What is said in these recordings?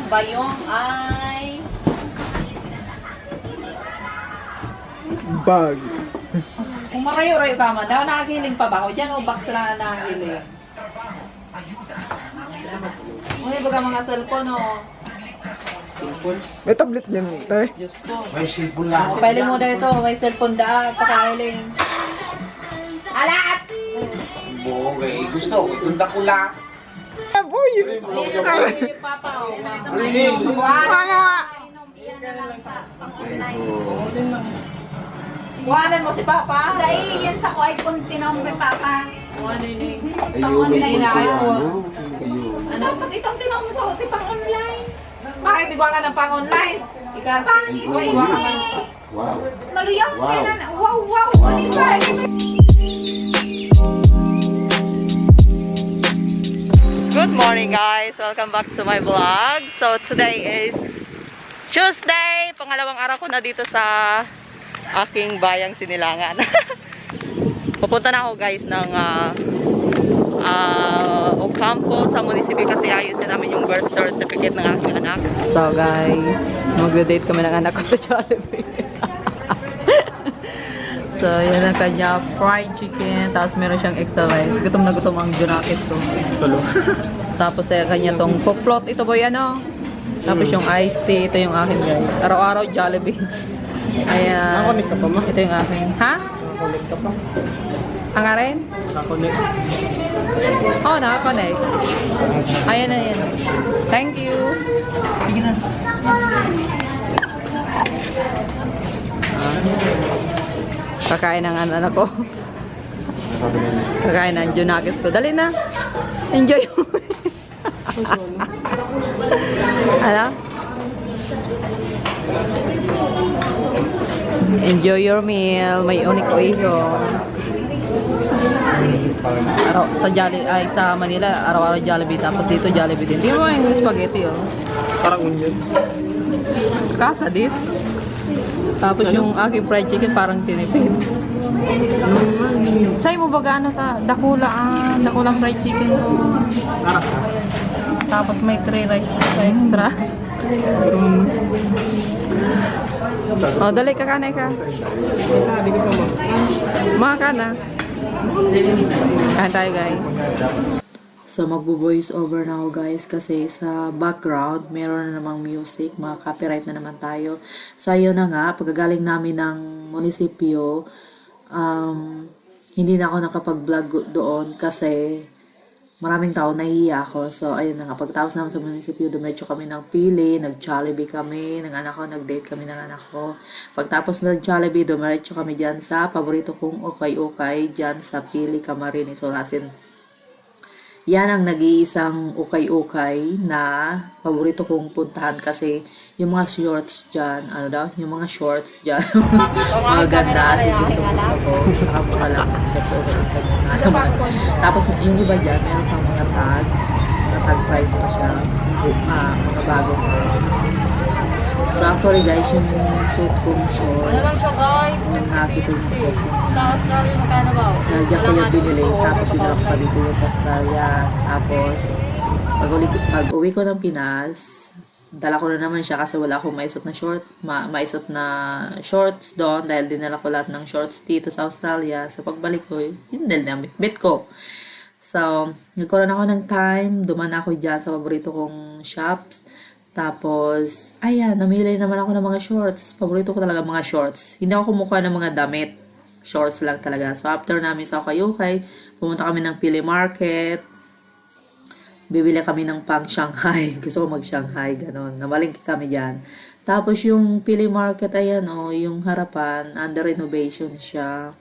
bayong ay Bag. kung marayo-rayo ka man daw, nakagiling pa ba ako dyan o bakla nakagiling? Ano ba mga cellphone o? May tablet yan, tay. Diyos ko. May cellphone lang. Pailing mo daw ito, may cellphone da, pakahiling. Alat! Bogey. Gusto ko. Tunda ko lang. Boy! Ayun, Papa, o. Kuhanan mo si Papa? Dahil yan sa ko iPhone tinombe papa. Kuhanan ni. Ayun, may Ayun, pagkaya. ayun. Ayun. Ano, pati itong tinom mo sa hotel pang online. Bakit igwa ka ng pang online? Ikaw, igwa ka man. Wow. Maluyaw Wow. yan. Wow, wow. Oliver. Good morning guys! Welcome back to my vlog. So today is Tuesday. Pangalawang araw ko na dito sa aking bayang Sinilangan. Pupunta na ako guys ng Ocampo sa munisipyo kasi ayusin namin yung birth certificate ng aking anak. So guys, mag-date kami ng anak ko sa Jollibee. So yan ang kanya fried chicken, tapos meron siyang extra rice. Gutom na gutom ang junakit ko. Tulo. Tapos kanya tong cookplot, ito boy ano. Tapos yung iced tea, ito yung akin guys. Araw-araw Jollibee. Ayan. Nakakonect ka pa, ma? Ito yung akin. Ha? Nakakonect ka pa. Ang rin? Nakakonect. Oh, nakakonect. Ayan na yan. Thank you. Sige na. Kakain ng anak ko. Kakain ng junakit ko. Dali na. Enjoy mo. Ano? Enjoy your meal. May unik o iho. Sa sa Manila, araw-araw Jollibee. Tapos dito Jollibee din. Di mo yung spaghetti oh. Parang onion. Kasa dit. Tapos yung aking fried chicken parang tinipid. Say mo ba gaano ta? Dakulang fried chicken ko. Tapos may 3 rice extra. Oh, dali kakanay ka. Hindi ko pa, ma. Mga ka na. Kain tayo guys. So magbo-voice over na ako guys kasi sa background meron na namang music, mga copyright na naman tayo. So ayun na nga, pagkagaling namin ng munisipyo, hindi na ako nakapag-vlog doon kasi maraming tao, nahihiya ako. So ayun na nga, pagtapos namin sa munisipyo, dumetso kami ng pili, nag-Jollibee kami, ng anak ko, nag-date kami ng anak ko. Pagtapos ng Jollibee, dumetso kami dyan sa paborito kong ukay-ukay, dyan sa Pili, Camarines, Solasin. Yan ang nag-iisang ukay-ukay na paborito kong puntahan kasi yung mga shorts dyan, ano daw, yung mga shorts dyan, mga ganda, gusto ko, saka makalaman, siyempre, naman. Tapos yung iba dyan, meron pang mga tag price pa siya, mga bagong So actually guys, yung suit kong shorts, yung nakita yung suit kong yan, diyan ko yung binili, tapos sinala ko pa dito yun sa Australia. Tapos pag uwi ko ng Pinas, dala ko na naman siya kasi wala akong maisot na shorts doon dahil dinala ko lahat ng shorts dito sa Australia. So pagbalik ko, yun dahil na bit ko. So nagkaroon ako ng time, duman ako dyan sa paborito kong shops. Tapos, ayan, namili naman ako ng mga shorts. Paborito ko talaga mga shorts. Hindi ako kumukuha ng mga damit. Shorts lang talaga. So, after namin sa Ukay-Ukay, pumunta kami ng Pili Market. Bibili kami ng pang Shanghai. Gusto ko mag-Shanghai, gano'n. Namalingki kami dyan. Tapos, yung Pili Market, ayan, yung harapan, under renovation siya.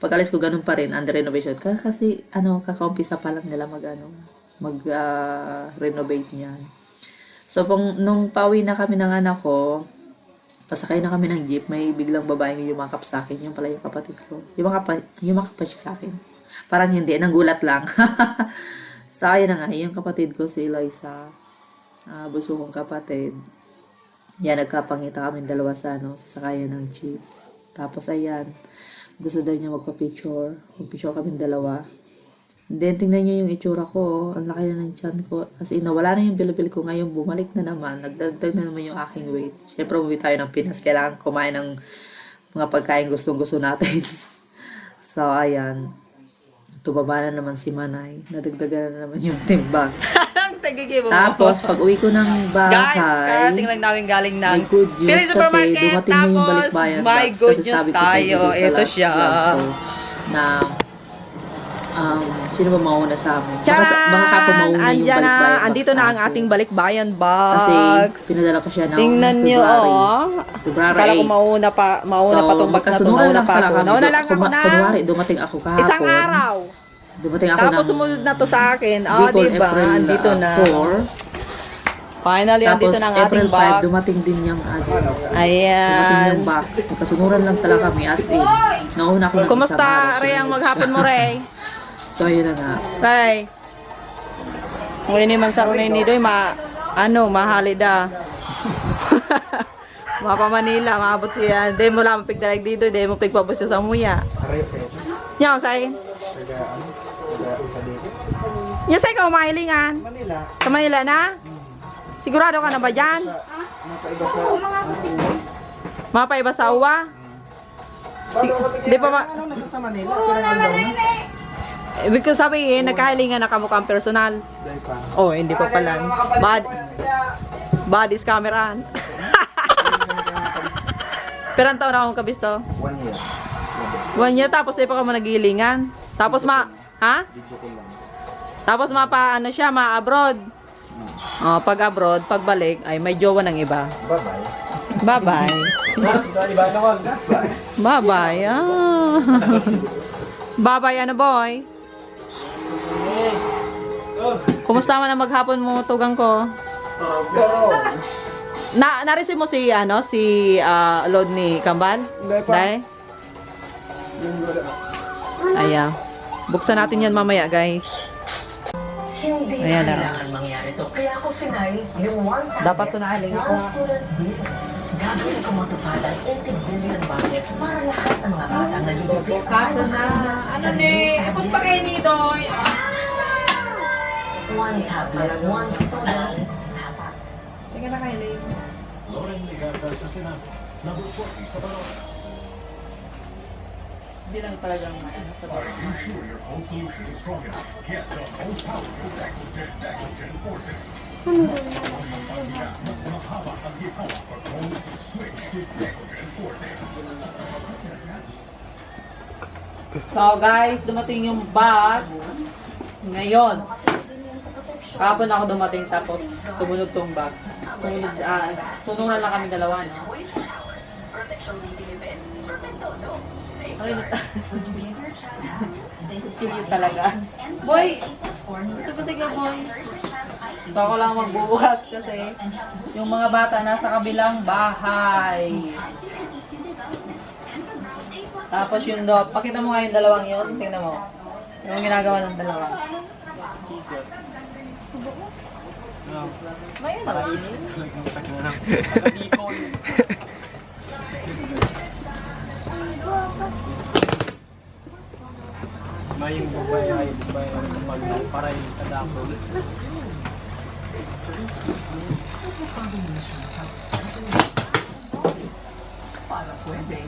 Pag-alis ko, ganun pa rin, under renovation. Kasi, kakaumpisa pa lang nila mag-renovate niyan. So, nung pauwi na kami ng anak ko, pasakay na kami ng jeep, may biglang babaeng yumakap sa akin. Yung pala yung kapatid ko. Yumakap pa siya sa akin. Parang hindi, nagulat lang. So, ayun na nga, yung kapatid ko, si Eloisa, buso kong kapatid. Yan, nagkapangita kami dalawa sa sasakayan ng jeep. Tapos, ayan, gusto daw niya magpa-picture. Mag-picture kami dalawa. Then, tingnan nyo yung itsura ko. Ang laki na ng tiyan ko. As in, nawala na yung bilbil ko ngayon. Bumalik na naman. Nagdagdag na naman yung aking weight. Siyempre, umuwi tayo ng Pinas. Kailangan kumain ng mga pagkain gustong-gusto natin. So, ayan. Tumaba na naman si Manay. Nadagdagan na naman yung timbang. Tapos, pag uwi ko ng bahay, Guys, karating lang namin galing ng may good news Philly kasi Supermarket. dumating na yung Tapos, balikbayan may box. good Kasi news sabi ko sa tayo. inyo sa Ito last siya. vlog ko na sino ba mauna sa amin? Baka ako mauna yung Andyan balikbayan na, box andito sa na ang akin. ating balikbayan box. Kasi pinadala ko siya ng Tingnan nyo, oh. February Akala ko 8. mauna pa tong box na to. magkasunuran Nauna lang pa pala ako. kami. Nauna lang ako na. Kunwari, dumating ako kahapon. Isang araw. Dumating ako Tapos ng sumunod na to sa akin. Oh, Bicol, diba? April Andito na. 4. Finally, Tapos andito na ang April ating box. 5, dumating din yung dumating Ayan. yung box. Magkasunuran lang talaga kami as in. Nauna ako ng Kumusta, isang araw, Ray, ang sunod maghapon siya. mo, Ray? So, ayun na nga. Ray. Ngayon naman sa unay ni Doy, mahali da. Mapa Manila, maabot siya. Di mo lang pigdalag dito, di mo pigpabos sa muya. Nyaw, say? Yan, say ka umahilingan? Sa Manila na? Sigurado ka na ba dyan? Mapaiba sa uwa? Di pa ma... Ibig ko sabihin, nagkahilingan na kamukha personal. Oh, hindi pa pala. Bad is camera. Pero ang taon na akong kabisto? 1 year. 1 year, tapos di pa ka mo naghihilingan. Tapos ha? Tapos ano siya, abroad. Oh, pag abroad, pagbalik, ay may jowa ng iba. Bye-bye. Bye-bye. Iba na ko. Bye-bye. Ah. Bye-bye, ano boy? Kumusta man ang maghapon mo, tugang ko? Na-receive mo si load ni Kambal? Hindi pa. Dahil? Ayan. Buksan natin yan mamaya, guys. Hindi Ayan na. kailangan mangyari to. Kaya ako sinay yung 1 Dapat sunahalin ko. student bill. Gagawin ko matupad ang 80 billion budget para lahat ng mga batang nagigipit. Kaso na, ano ni, ipon pa kayo ni Doy. One tablet, one student. Dapat. Tingnan na kayo, Lay. Hindi lang talagang sa bahay. So guys, dumating yung bag ngayon. Kahapon ako dumating tapos sumunod tong bag. Sunuran lang kami dalawa, no? Sige talaga. Boy! Sige boy. So ako lang magbubukas kasi yung mga bata nasa kabilang bahay. Tapos yung pakita mo nga yung dalawang yun. Tingnan mo. Yung ginagawa ng dalawa. May nakainin. Bicol. May yung bubay ay bubay para yung kadako. Para pwede.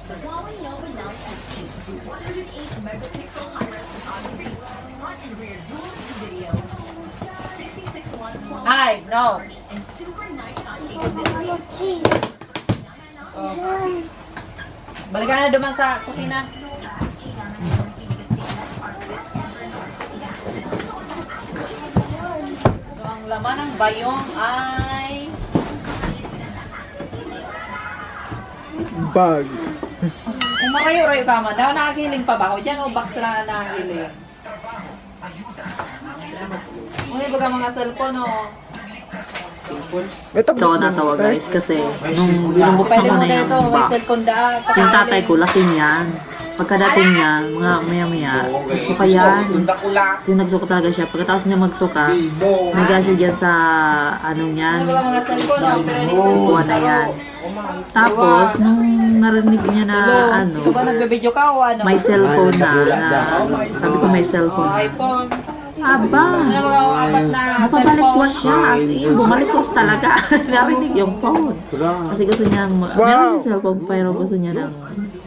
Huawei Nova 9 ST, 108 megapixel high-res photography, front and rear dual video, 66 watts quality Ay, no. and super nighttime capabilities. Balikan na duman sa kusina. So, ang laman ng bayong ay Bag. kung makayo-rayo ka man, daw nakakiling pa ba ako dyan o box lang na nakakiling? Ano ba ka mga cellphone o? So, natawa guys kasi nung binubuksan Pwede ko mo na na yung ito, may box, cellphone da. yung tatay ko lasing yan. Pagkadating niya, mga maya-maya, nagsuka yan. Tundak ko lang. Kasi nagsuka talaga siya. Pagkatapos niya magsuka, nag siya dyan sa ano niyan, Ano ba mga cellphone, no? kuha na yan. Tapos, nung narinig niya na ano, Ito ba nagbe-video ka o ano? may cellphone na, sabi ko may cellphone na. iPhone. Aba, Ano ba ang apat na napabalikwas siya. As in, bumalikwas talaga. Narinig yung phone. Kasi gusto niya, meron siya cellphone, pero gusto niya ng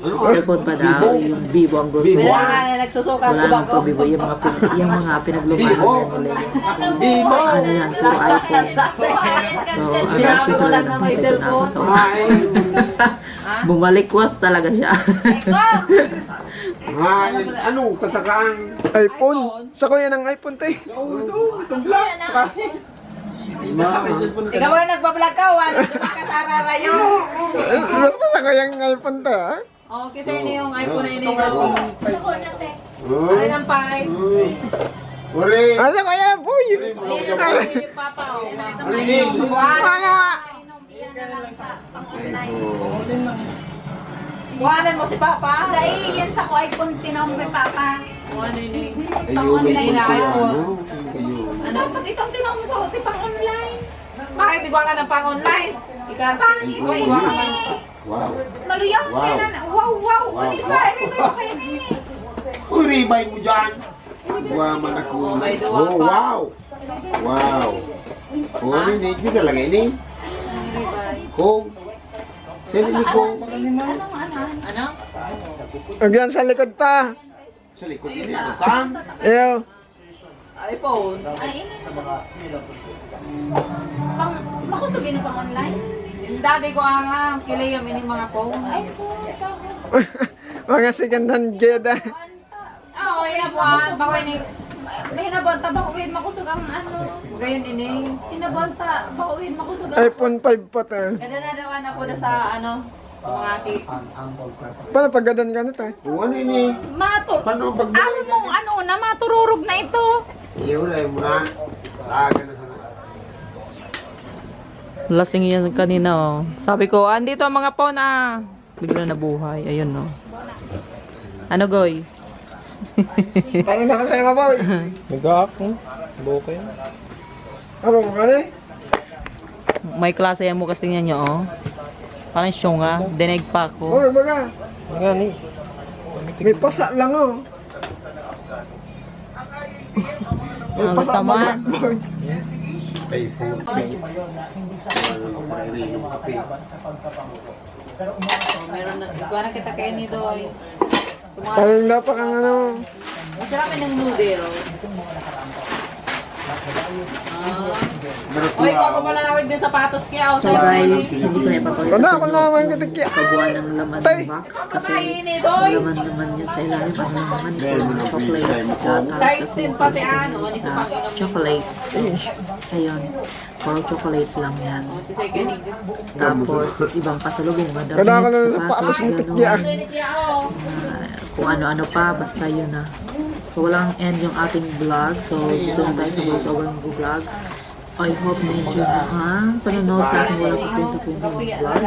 cellphone pa daw. Yung Vivo ang gusto niya. Kaya nga nagsusuka Wala nang po Vivo. Yung mga pinaglumaan nila. Ano yan, puro iPhone. So, Sinabi ko lang na may cellphone. Bumalikwas talaga siya. Anong tatakaan? iPhone. Sa kuya ng iPhone tayo. Ikaw ba nagbablog ka? Wala ka sa ararayo. Basta sa kuya ng iPhone to, ha? Oo, kasi yun yung iPhone na yun. Ano ng pay? Uri! Ah, sa kuya, boy! Yung papa. Kuhanan mo si papa? Dahil yan sa ko iPhone tinawag may papa. Ano yun? Ayun, Hindi na iPhone. Ayun. Ano? Ito ang tinawag mo sa hotel pang online. Bakit igwa ka ng pang-online? Ikaw, Pangit igwa mo ka ini. ng... Wow. Maluyaw Wow. ka na. Wow. O di ba? Remember mo kayo ni. Uy, ribay mo dyan. Wow, manako. Okay, duwa Oh, pa. wow. Wow. Oh, ano yun? Hindi talaga ini. Kung. Sino ni Kung? Ano? Huwag yan sa likod pa. Sa likod ini. Kan? Eyo. iPhone. Pang makusugin na pang online. Yung dati ko ang kilayam ini mga phone. Ay po. Mga second hand gear da. Oo, inabuhan. Bako ini. May hinabanta ba ko ngayon makusug ang ano? Gayon ini. Hinabanta ba ko ngayon makusug ang iPhone 5 pa to. Nadadadawan ako na sa ano. Sa mga Paano pag gadan ka na to? Kung ano ini? matur. Paano pag... Amo mo ano na matururog na ito. Iyo na mo na. Aga na sana. Lasing yan kanina, oh. Sabi ko, andito ang mga phone, ah. Bigla nabuhay. Ayun, no. Ano, Goy? Paano na ka sa'yo mabawi? Nag-aakong. Buka yan. Ano mo ka na? May klase yan mo kasi niya nyo, oh. Parang syunga. Dinig pa Oh, ako. baga. Ngani. May pasa lang oh. Ang gusto mo? Ay, kape. Ano ko pa rin yung kape. meron na. Iguan na kita kayo ni Doy. Parang dapat ang ano. Masarap ng noodle. Oy, ko pa pala nawid din sapatos kaya. So, guys, hindi ko na ipapakita Wala sa ako inyo naman katikya. kabuuan ng laman ng box kasi Kainin, Doy. laman naman yan sa ilalim. Ano naman ito, mga chocolates. Tapos Guys, kasi din pati ano. Ano sa sa pang-inom chocolates. Ayun. Puro chocolates lang yan. Si Second. Tapos, ibang pasalubong. Wala ako na Madamit, sapatos ng sapatos, tikya. ganun. Kung ano-ano pa, basta yun na. So, walang end yung ating vlog. So, dito na tayo sa voiceover ng vlog. I hope na-enjoy nyo ang panonood sa ating walang kwento-kwento vlog.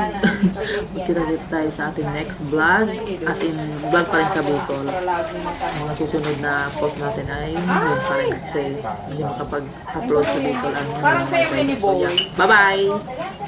Magkita-kita tayo sa ating next vlog. As in, vlog pa rin sa Bicol. Mga susunod na post natin ay yun pa rin kasi hindi makapag-upload sa Bicol ang Parang sa'yo, So, yeah. Bye-bye!